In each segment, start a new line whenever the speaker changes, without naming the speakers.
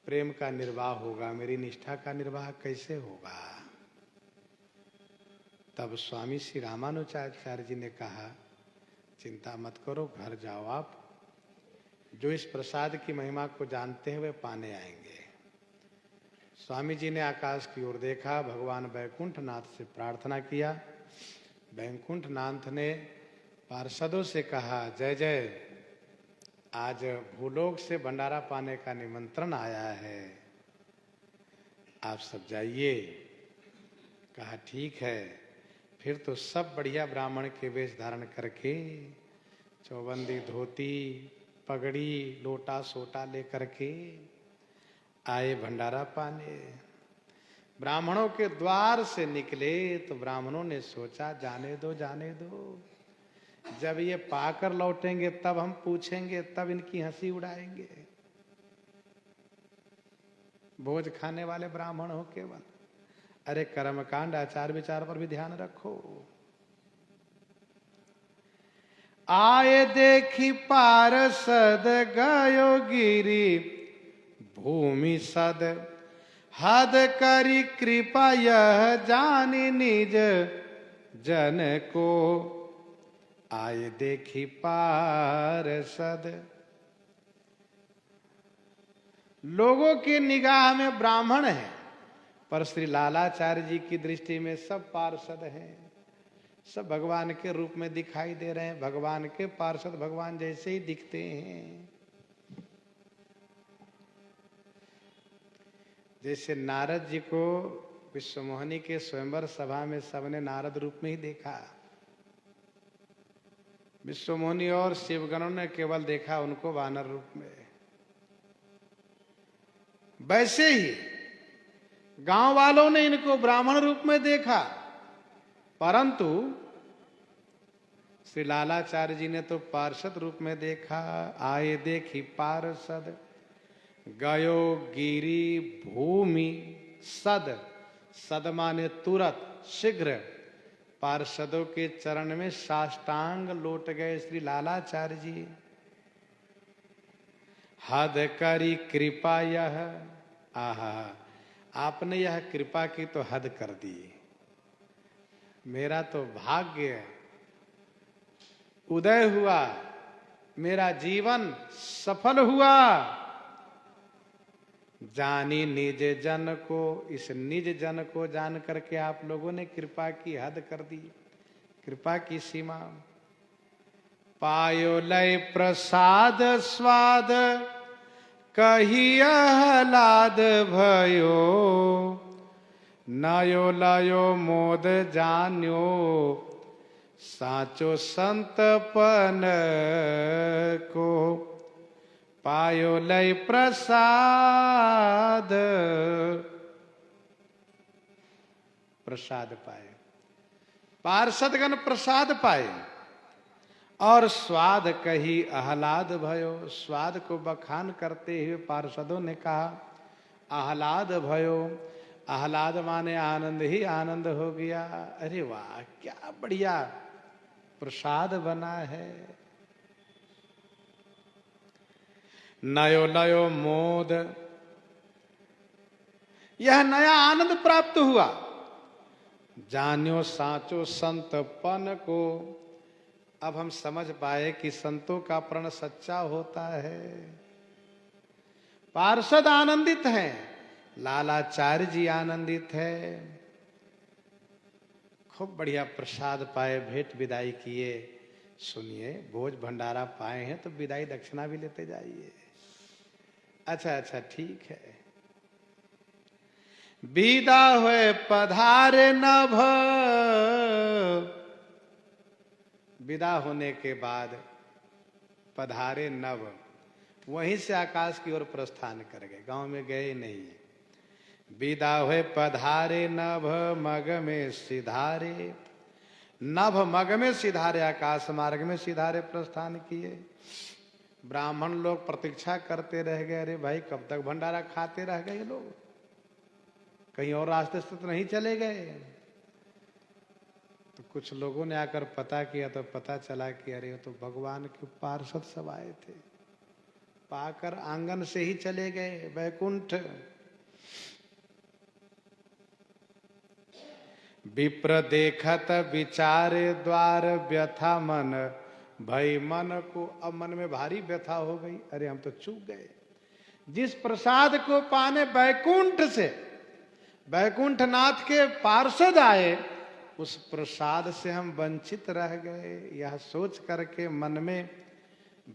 प्रेम का निर्वाह होगा, मेरी निष्ठा का निर्वाह कैसे होगा? तब स्वामी श्री रामानुजाचार्य जी ने कहा, चिंता मत करो, घर जाओ आप, जो इस प्रसाद की महिमा को जानते हैं वे पाने आएंगे। स्वामी जी ने आकाश की ओर देखा, भगवान वैकुंठनाथ से प्रार्थना किया। वैकुंठनाथ ने पार्षदों से कहा, जय जय, आज भूलोक से भंडारा पाने का निमंत्रण आया है, आप सब जाइए। कहा ठीक है। फिर तो सब बढ़िया ब्राह्मण के वेश धारण करके, चौबंदी, धोती, पगड़ी, लोटा सोटा लेकर के आए भंडारा पाने। ब्राह्मणों के द्वार से निकले तो ब्राह्मणों ने सोचा, जाने दो जाने दो, जब ये पाकर लौटेंगे तब हम पूछेंगे, तब इनकी हंसी उड़ाएंगे। भोज खाने वाले ब्राह्मण हो केवल। अरे कर्मकांड आचार विचार पर भी ध्यान रखो। आए देखी पार्षद गयो गिरी भूमि सद, हद करी कृपा यह जानी निज जन को। आए देखी पार्षद, लोगों की निगाह में ब्राह्मण है, पर श्री लालाचार्य जी की दृष्टि में सब पार्षद हैं, सब भगवान के रूप में दिखाई दे रहे हैं। भगवान के पार्षद भगवान जैसे ही दिखते हैं। जैसे नारद जी को विश्वमोहिनी के स्वयंवर सभा में सबने नारद रूप में ही देखा, विश्वमोहिनी और शिवगणों ने केवल देखा उनको वानर रूप में। वैसे ही गांव वालों ने इनको ब्राह्मण रूप में देखा, परंतु श्री लालाचार्य जी ने तो पार्षद रूप में देखा। आए देखी पार्षद गयो गिरी भूमि सद, सद माने तुरंत, शीघ्र। पार्षदों के चरण में साष्टांग लौट गए श्री लालाचार्य जी। हद करी कृपा यह, आहा, आपने यह कृपा की तो हद कर दी। मेरा तो भाग्य उदय हुआ, मेरा जीवन सफल हुआ। जानी निज जन को, इस निज जन को जान करके आप लोगों ने कृपा की हद कर दी, कृपा की सीमा। पायो लय प्रसाद स्वाद, कही आह्लाद भयो। नयो लयो मोद जान्यो, साचो संतपन को। पायो लय प्रसाद, प्रसाद पाए, पार्षदगण प्रसाद पाए। और स्वाद कही आह्लाद भयो, स्वाद को बखान करते हुए पार्षदों ने कहा आह्लाद भयो। आह्लाद माने आनंद ही आनंद हो गया। अरे वाह, क्या बढ़िया प्रसाद बना है। नयो नयो मोद, यह नया आनंद प्राप्त हुआ। जान्यो साचो संतपन को, अब हम समझ पाए कि संतों का प्रण सच्चा होता है। पार्षद आनंदित हैं, लालाचार्य जी आनंदित है। खूब बढ़िया प्रसाद पाए, भेंट विदाई किए। सुनिए, भोज भंडारा पाए हैं तो विदाई दक्षिणा भी लेते जाइए। अच्छा अच्छा ठीक है। विदा हुए पधारे नभ, विदा होने के बाद पधारे नभ, वहीं से आकाश की ओर प्रस्थान कर गए, गांव में गए नहीं। विदा हुए पधारे नभ, मग में सिधारे। नभ मग में सिधारे, आकाश मार्ग में सिधारे प्रस्थान किए। ब्राह्मण लोग प्रतीक्षा करते रह गए, अरे भाई कब तक भंडारा खाते रह गए लोग, कहीं और रास्ते से तो नहीं चले गए। तो कुछ लोगों ने आकर पता किया तो पता चला कि अरे तो भगवान के पार्षद सब आए थे। पाकर आंगन से ही चले गए वैकुंठ। विप्र देखत विचारे द्वार व्यथा मन, भई मन को। अब मन में भारी व्यथा हो गई, अरे हम तो चूक गए। जिस प्रसाद को पाने वैकुंठ से, वैकुंठ नाथ के पार्षद आए, उस प्रसाद से हम वंचित रह गए। यह सोच करके मन में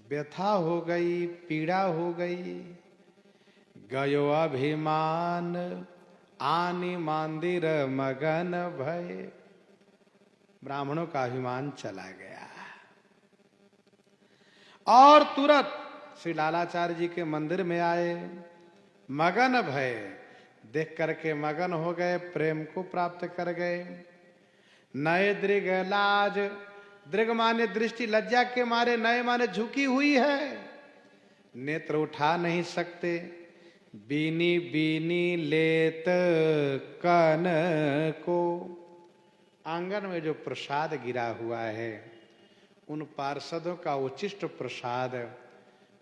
व्यथा हो गई, पीड़ा हो गई। गयो अभिमान आनी मंदिर मगन भय, ब्राह्मणों का अभिमान चला गया। और तुरंत श्री लालाचार्य जी के मंदिर में आए, मगन भय, देख करके मगन हो गए, प्रेम को प्राप्त कर गए। नए दृग लाज, दृग माने दृष्टि, लज्जा के मारे, नए माने झुकी हुई है, नेत्र उठा नहीं सकते। बीनी बीनी लेत कन को, आंगन में जो प्रसाद गिरा हुआ है, उन पार्षदों का उचिष्ट प्रसाद,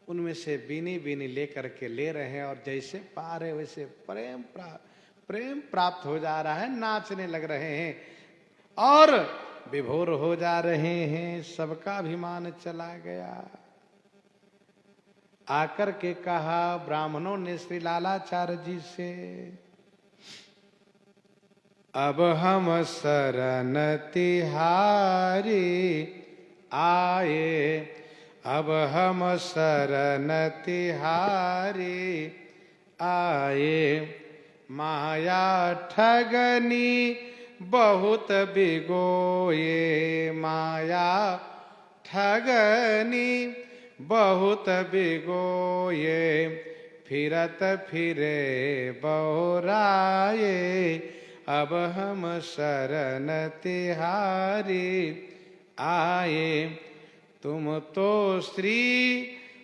उनमें से बीनी बीनी लेकर के ले रहे हैं, और जैसे पा रहे वैसे प्रेम प्राप्त हो जा रहा है, नाचने लग रहे हैं और विभोर हो जा रहे हैं। सबका अभिमान चला गया। आकर के कहा ब्राह्मणों ने श्री लालाचार्य जी से, अब हम शरण तिहारी आए, अब हम शरण तिहारी आए। माया ठगनी बहुत बिगोए, माया ठगनी बहुत बिगोए। फिरत फिरे बहुराए, अब हम शरण तिहारी आए। तुम तो श्री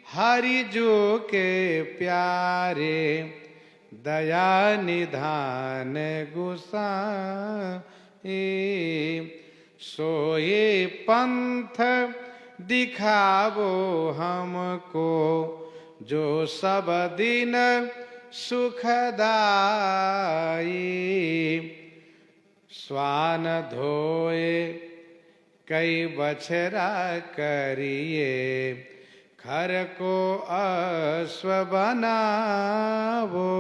हरि जो के प्यारे, दया निधान गुसाए। सोए पंथ दिखावो हमको, जो सब दिन सुखदाई। स्वान धोए कई बछरा करिए, खर को अश्व बनावो।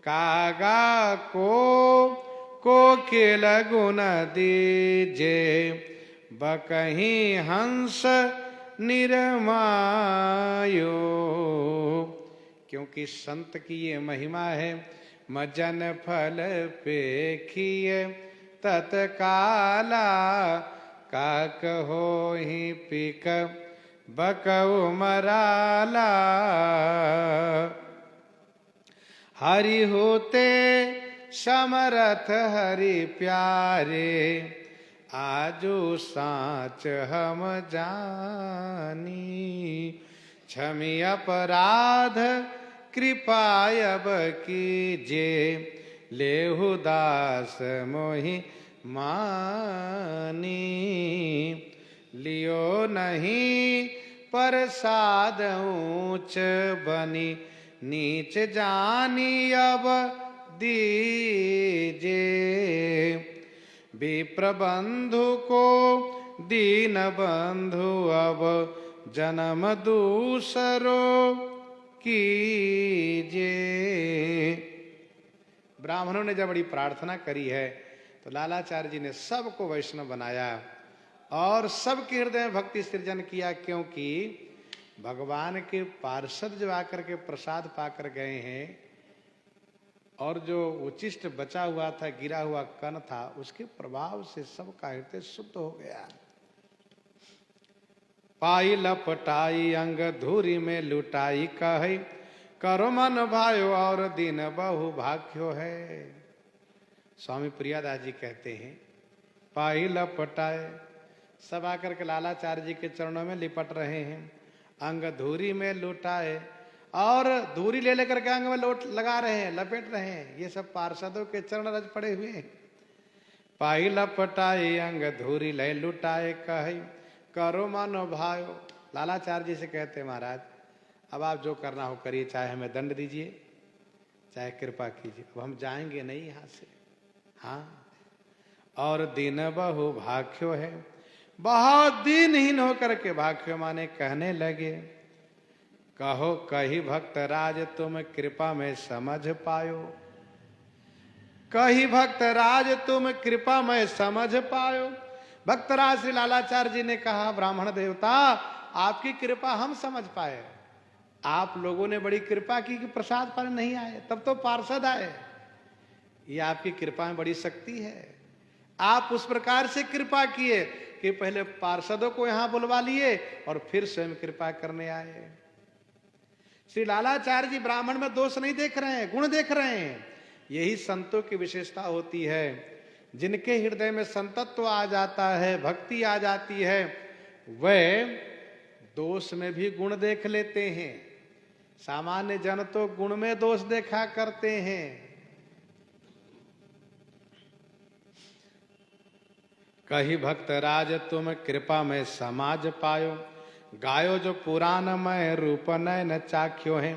कागा को केल गुण दीजे, बकहीं हंस निरमायो। क्योंकि संत की ये महिमा है, मजन फल पेखिए तत्काला। काक हो ही पिक बकऊ मराला। हरि होते समरथ हरि प्यारे, आजो साच हम जानी। क्षमी अपराध कृपायब कीजे, लेहु दास मोहि मानी। लियो नहीं प्रसाद ऊंच बनी, नीच जानी अब दीजे। विप्र बंधु को दीन बंधु, अब जन्म दूसरो कीजे। ब्राह्मणों ने जब बड़ी प्रार्थना करी है, तो लालाचार्य जी ने सबको वैष्णव बनाया और सबके हृदय में भक्ति सृजन किया। क्योंकि भगवान के पार्षद जो आकर के प्रसाद पाकर गए हैं, और जो उचिष्ट बचा हुआ था, गिरा हुआ कण था, उसके प्रभाव से सबका हृदय शुद्ध हो गया। पाई लपटाई अंग धूरी में लुटाई, कहे करो मन भायो और दिन बहु भाग्यो है। स्वामी प्रियादास जी कहते हैं, पाई लपटाए, सब आकर के लालाचार्य जी के चरणों में लिपट रहे हैं। अंग धूरी में लुटाए, और धूरी ले लेकर के अंग में लोट लगा रहे हैं, लपेट रहे हैं। ये सब पार्षदों के चरण रज पड़े हुए हैं। पाई लपटाए अंग धूरी ले लुटाए, कहे करो मानो भायो। लालाचार्य जी से कहते महाराज, अब आप जो करना हो करिए, चाहे हमें दंड दीजिए चाहे कृपा कीजिए, अब हम जाएंगे नहीं यहां से। हाँ, और दिन बहु भाख्यो है, बहुत दीनहीन होकर के भाख्यो माने कहने लगे, कहो कही भक्त राज तुम कृपा में समझ पायो, कही भक्त राज तुम कृपा में समझ पायो। भक्तराज श्री लालाचार्य जी ने कहा, ब्राह्मण देवता आपकी कृपा हम समझ पाए, आप लोगों ने बड़ी कृपा की कि प्रसाद पाने नहीं आए, तब तो पार्षद आए, ये आपकी कृपा में बड़ी शक्ति है। आप उस प्रकार से कृपा किए कि पहले पार्षदों को यहां बुलवा लिए और फिर स्वयं कृपा करने आए। श्री लालाचार्य जी ब्राह्मण में दोष नहीं देख रहे हैं, गुण देख रहे हैं। यही संतों की विशेषता होती है, जिनके हृदय में संतत्व आ जाता है, भक्ति आ जाती है, वे दोष में भी गुण देख लेते हैं। सामान्य जन तो गुण में दोष देखा करते हैं। कही भक्त राज तुम कृपा में समाज पायो, गायो जो पुराण में रूप नयन चाख्यो है।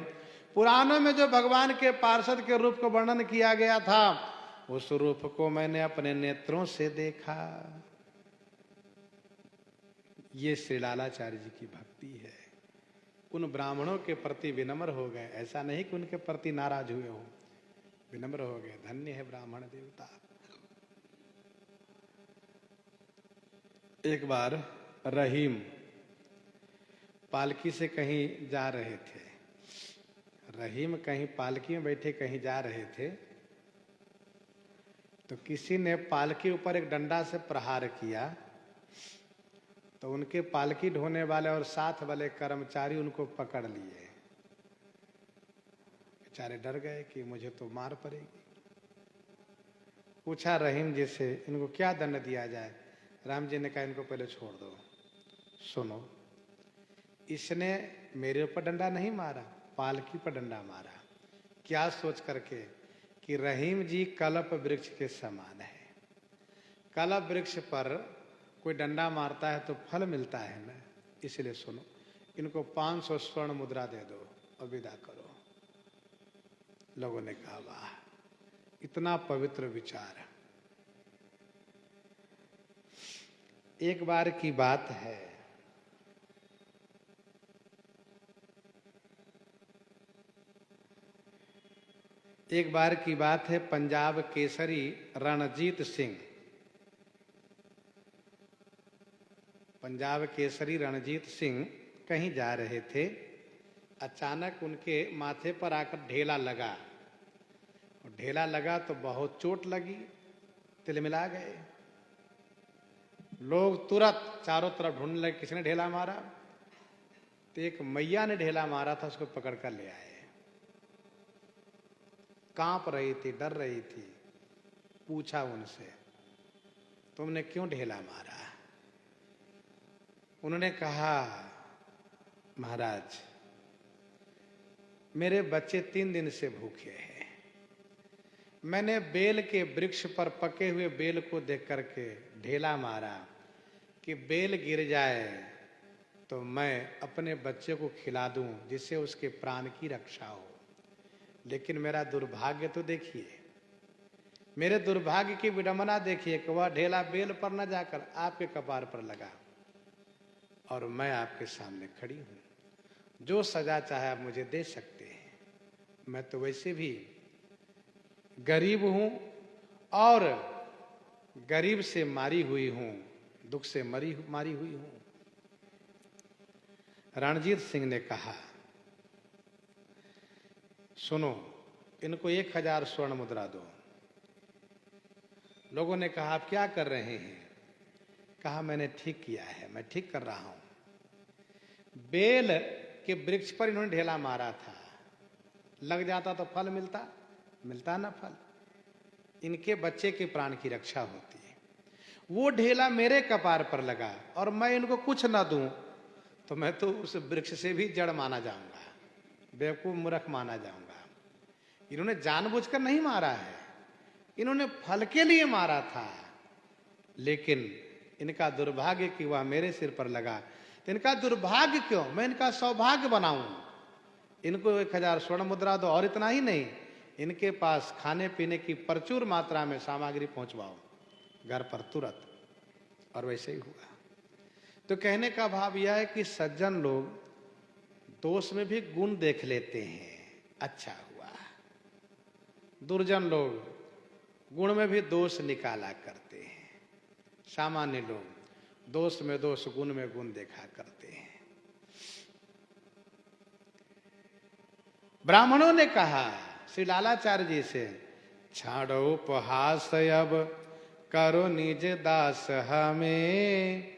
पुराणों में जो भगवान के पार्षद के रूप को वर्णन किया गया था, उस रूप को मैंने अपने नेत्रों से देखा। ये श्री लालाचार्य जी की भक्ति है। उन ब्राह्मणों के प्रति विनम्र हो गए, ऐसा नहीं कि उनके प्रति नाराज हुए हो, विनम्र हो गए। धन्य है ब्राह्मण देवता। एक बार रहीम पालकी से कहीं जा रहे थे। रहीम कहीं पालकी में बैठे कहीं जा रहे थे, तो किसी ने पालकी ऊपर एक डंडा से प्रहार किया, तो उनके पालकी ढोने वाले और साथ वाले कर्मचारी उनको पकड़ लिए। बेचारे डर गए कि मुझे तो मार पड़ेगी। पूछा रहीम जी से, इनको क्या दंड दिया जाए? राम जी ने कहा, इनको पहले छोड़ दो। सुनो, इसने मेरे ऊपर डंडा नहीं मारा, पालकी पर डंडा मारा। क्या सोच करके कि रहीम जी कल्प वृक्ष के समान है। कल्प वृक्ष पर कोई डंडा मारता है तो फल मिलता है ना, इसलिए सुनो, इनको 500 स्वर्ण मुद्रा दे दो और विदा करो। लोगों ने कहा, वाह, इतना पवित्र विचार। एक बार की बात है, एक बार की बात है, पंजाब केसरी रणजीत सिंह, पंजाब केसरी रणजीत सिंह कहीं जा रहे थे। अचानक उनके माथे पर आकर ढेला लगा, और ढेला लगा तो बहुत चोट लगी, तिलमिला गए। लोग तुरंत चारों तरफ ढूंढने लगे किसने ढेला मारा, तो एक मैया ने ढेला मारा था, उसको पकड़ कर ले आए। कांप रही थी, डर रही थी। पूछा उनसे, तुमने क्यों ढेला मारा? उन्होंने कहा, महाराज, मेरे बच्चे 3 दिन से भूखे हैं। मैंने बेल के वृक्ष पर पके हुए बेल को देख करके ढेला मारा कि बेल गिर जाए तो मैं अपने बच्चे को खिला दूं, जिससे उसके प्राण की रक्षा हो। लेकिन मेरा दुर्भाग्य तो देखिए, मेरे दुर्भाग्य की विडंबना देखिए कि वह ढेला बेल पर न जाकर आपके कपार पर लगा, और मैं आपके सामने खड़ी हूं। जो सजा चाहे आप मुझे दे सकते हैं। मैं तो वैसे भी गरीब हूं और गरीब से मारी हुई हूं, दुख से मारी हुई हूं। रणजीत सिंह ने कहा, सुनो, इनको 1000 स्वर्ण मुद्रा दो। लोगों ने कहा, आप क्या कर रहे हैं? कहा, मैंने ठीक किया है, मैं ठीक कर रहा हूं। बेल के वृक्ष पर इन्होंने ढेला मारा था, लग जाता तो फल मिलता ना फल, इनके बच्चे के प्राण की रक्षा होती है। वो ढेला मेरे कपार पर लगा और मैं इनको कुछ ना दूं तो मैं तो उस वृक्ष से भी जड़ माना जाऊंगा, बेवकूफ मूर्ख माना जाऊंगा। इन्होंने जानबूझकर नहीं मारा है, इन्होंने फल के लिए मारा था। लेकिन इनका दुर्भाग्य कि वह मेरे सिर पर लगा, तो इनका दुर्भाग्य क्यों, मैं इनका सौभाग्य बनाऊं। इनको 1000 स्वर्ण मुद्रा दो, और इतना ही नहीं, इनके पास खाने पीने की प्रचुर मात्रा में सामग्री पहुंचवाओ घर पर तुरंत। और वैसे ही हुआ। तो कहने का भाव यह है कि सज्जन लोग दोष में भी गुण देख लेते हैं, अच्छा हुआ। दुर्जन लोग गुण में भी दोष निकाला करते हैं। सामान्य लोग दोष में दोष, गुण में गुण देखा करते हैं। ब्राह्मणों ने कहा श्री लालाचार्य जी से, छाड़ो उपहास अब करो निज दास हमें।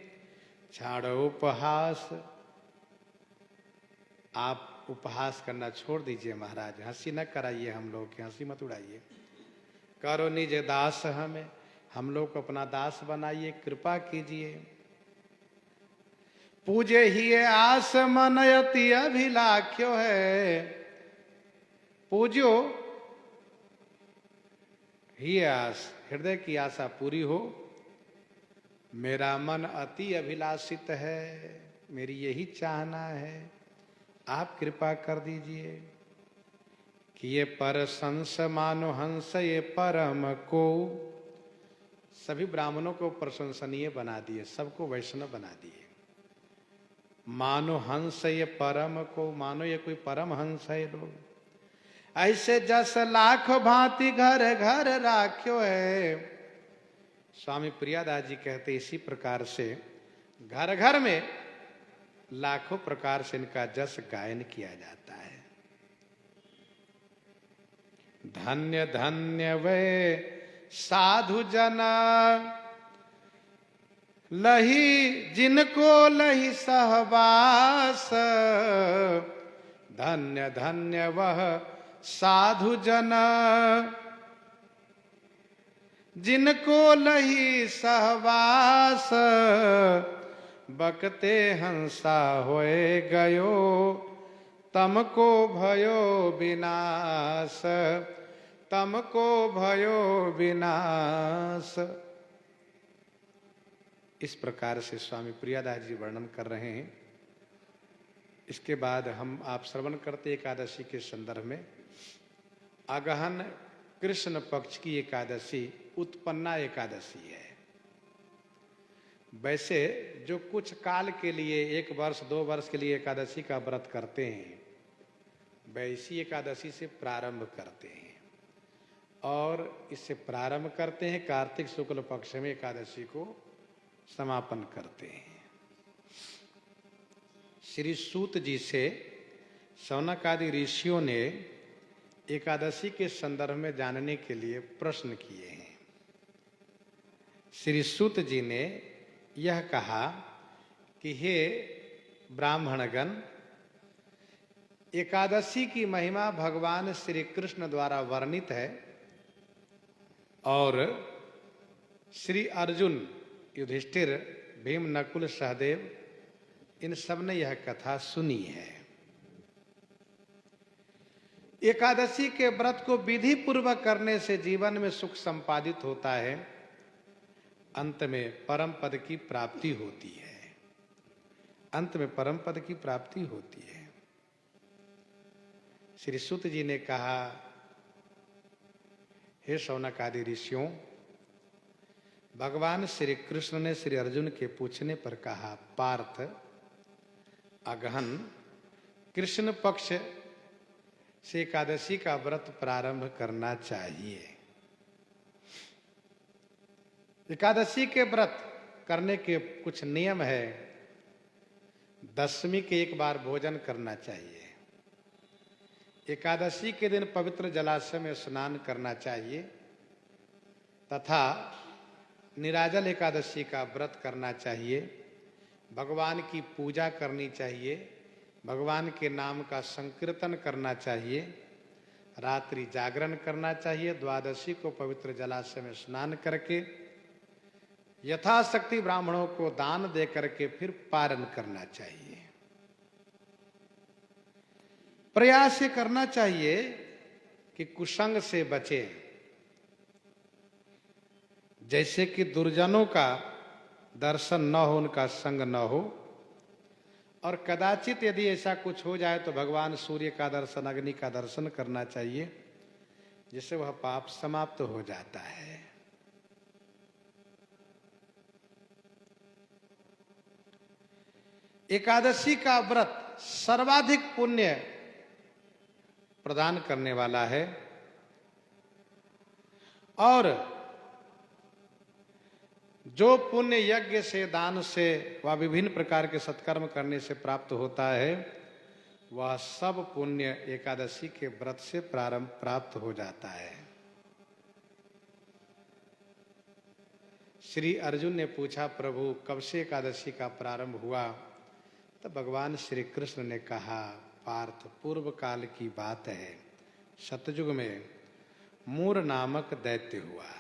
छाड़ो उपहास, आप उपहास करना छोड़ दीजिए महाराज, हंसी न कराइए, हम लोग की हंसी मत उड़ाइए। करो निज दास हमें, हम लोग को अपना दास बनाइए, कृपा कीजिए। पूजे ही आस मनयति अभिलाख्यो है। पूजो ही आस, हृदय की आशा पूरी हो। मेरा मन अति अभिलाषित है, मेरी यही चाहना है, आप कृपा कर दीजिए कि ये पर संस मानो हंस ये परम को। सभी ब्राह्मणों को प्रशंसनीय बना दिए, सबको वैष्णव बना दिए। मानो हंस ये परम को, मानो ये कोई परम हंस है लोग। ऐसे जस लाख भांति घर घर राख्यो है। स्वामी प्रियादास जी कहते इसी प्रकार से घर घर में लाखों प्रकार से इनका जस गायन किया जाता है। धन्य धन्य वे साधु जन, लही जिनको लही सहवास। धन्य धन्य वह साधु जन, जिनको लही सहवास। बकते हंसा होए गयो, तमको भयो विनाश। तमको भयो विनाश। इस प्रकार से स्वामी प्रियादास जी वर्णन कर रहे हैं। इसके बाद हम आप श्रवण करते एकादशी के संदर्भ में। अगहन कृष्ण पक्ष की एकादशी उत्पन्ना एकादशी है। वैसे जो कुछ काल के लिए 1 वर्ष 2 वर्ष के लिए एकादशी का व्रत करते हैं, वैसी एकादशी से प्रारंभ करते हैं और इससे प्रारंभ करते हैं, कार्तिक शुक्ल पक्ष में एकादशी को समापन करते हैं। श्री सूत जी से शौनक आदि ऋषियों ने एकादशी के संदर्भ में जानने के लिए प्रश्न किए हैं। श्री सूत जी ने यह कहा कि हे ब्राह्मणगण, एकादशी की महिमा भगवान श्री कृष्ण द्वारा वर्णित है और श्री अर्जुन, युधिष्ठिर, भीम, नकुल, सहदेव, इन सब ने यह कथा सुनी है। एकादशी के व्रत को विधि पूर्वक करने से जीवन में सुख संपादित होता है, अंत में परम पद की प्राप्ति होती है। अंत में परम पद की प्राप्ति होती है। श्री सूत जी ने कहा, हे शौनक आदि ऋषियों, भगवान श्री कृष्ण ने श्री अर्जुन के पूछने पर कहा, पार्थ, अगहन कृष्ण पक्ष से एकादशी का व्रत प्रारंभ करना चाहिए। एकादशी के व्रत करने के कुछ नियम है। दशमी के एक बार भोजन करना चाहिए। एकादशी के दिन पवित्र जलाशय में स्नान करना चाहिए तथा निराजल एकादशी का व्रत करना चाहिए। भगवान की पूजा करनी चाहिए, भगवान के नाम का संकीर्तन करना चाहिए, रात्रि जागरण करना चाहिए। द्वादशी को पवित्र जलाशय में स्नान करके यथाशक्ति ब्राह्मणों को दान दे करके फिर पारण करना चाहिए। प्रयास ये करना चाहिए कि कुसंग से बचे, जैसे कि दुर्जनों का दर्शन न हो, उनका संग न हो, और कदाचित यदि ऐसा कुछ हो जाए तो भगवान सूर्य का दर्शन, अग्नि का दर्शन करना चाहिए, जिससे वह पाप समाप्त हो जाता है। एकादशी का व्रत सर्वाधिक पुण्य प्रदान करने वाला है और जो पुण्य यज्ञ से, दान से व विभिन्न प्रकार के सत्कर्म करने से प्राप्त होता है, वह सब पुण्य एकादशी के व्रत से प्राप्त हो जाता है। श्री अर्जुन ने पूछा, प्रभु कब से एकादशी का प्रारंभ हुआ? तो भगवान श्री कृष्ण ने कहा, पार्थ पूर्व काल की बात है। सतयुग में मूर नामक दैत्य हुआ,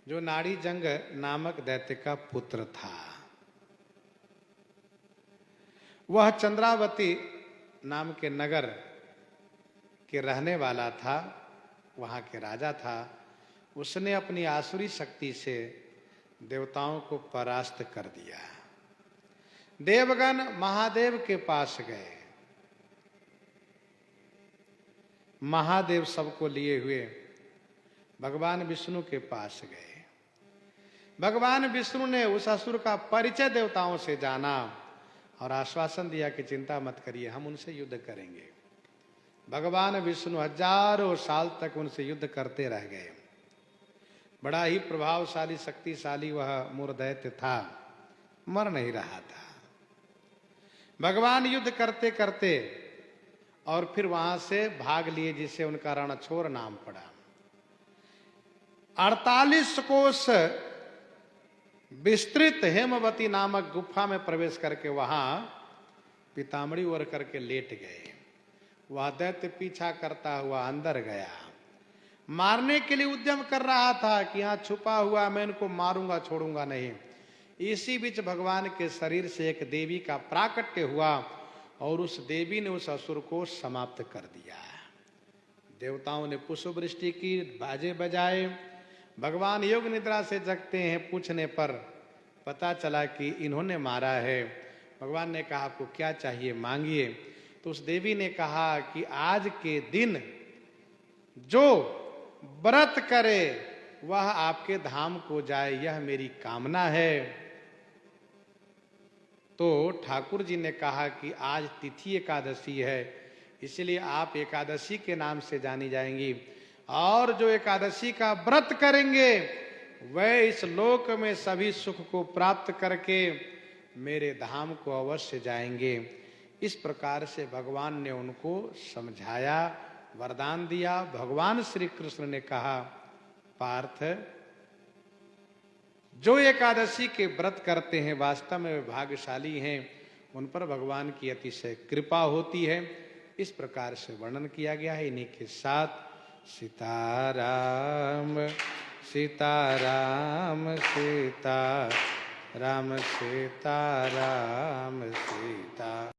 जो नाड़ी जंग नामक दैत्य का पुत्र था। वह चंद्रावती नाम के नगर के रहने वाला था, वहां के राजा था। उसने अपनी आसुरी शक्ति से देवताओं को परास्त कर दिया। देवगण महादेव के पास गए। महादेव सबको लिए हुए भगवान विष्णु के पास गए। भगवान विष्णु ने उस असुर का परिचय देवताओं से जाना और आश्वासन दिया कि चिंता मत करिए, हम उनसे युद्ध करेंगे। भगवान विष्णु हजारों साल तक उनसे युद्ध करते रह गए। बड़ा ही प्रभावशाली, शक्तिशाली वह मूर दैत्य था, मर नहीं रहा था। भगवान युद्ध करते करते और फिर वहां से भाग लिए, जिससे उनका रणछोर नाम पड़ा। 48 कोस विस्तृत हेमवती नामक गुफा में प्रवेश करके वहां पीताम्बरी ओढ़ करके लेट गए। वह दैत्य पीछा करता हुआ अंदर गया, मारने के लिए उद्यम कर रहा था कि यहां छुपा हुआ, मैं इनको मारूंगा, छोड़ूंगा नहीं। इसी बीच भगवान के शरीर से एक देवी का प्राकट्य हुआ और उस देवी ने उस असुर को समाप्त कर दिया। देवताओं ने पुष्प वृष्टि की, बाजे बजाए। भगवान योग निद्रा से जगते हैं, पूछने पर पता चला कि इन्होंने मारा है। भगवान ने कहा, आपको क्या चाहिए, मांगिए। तो उस देवी ने कहा कि आज के दिन जो व्रत करे वह आपके धाम को जाए, यह मेरी कामना है। तो ठाकुर जी ने कहा कि आज तिथि एकादशी है, इसलिए आप एकादशी के नाम से जानी जाएंगी, और जो एकादशी का व्रत करेंगे वह इस लोक में सभी सुख को प्राप्त करके मेरे धाम को अवश्य जाएंगे। इस प्रकार से भगवान ने उनको समझाया, वरदान दिया। भगवान श्री कृष्ण ने कहा, पार्थ जो एकादशी के व्रत करते हैं वास्तव में वे भाग्यशाली हैं, उन पर भगवान की अतिशय कृपा होती है। इस प्रकार से वर्णन किया गया है। इन्हीं के साथ सीताराम सीताराम सीताराम सीताराम सीता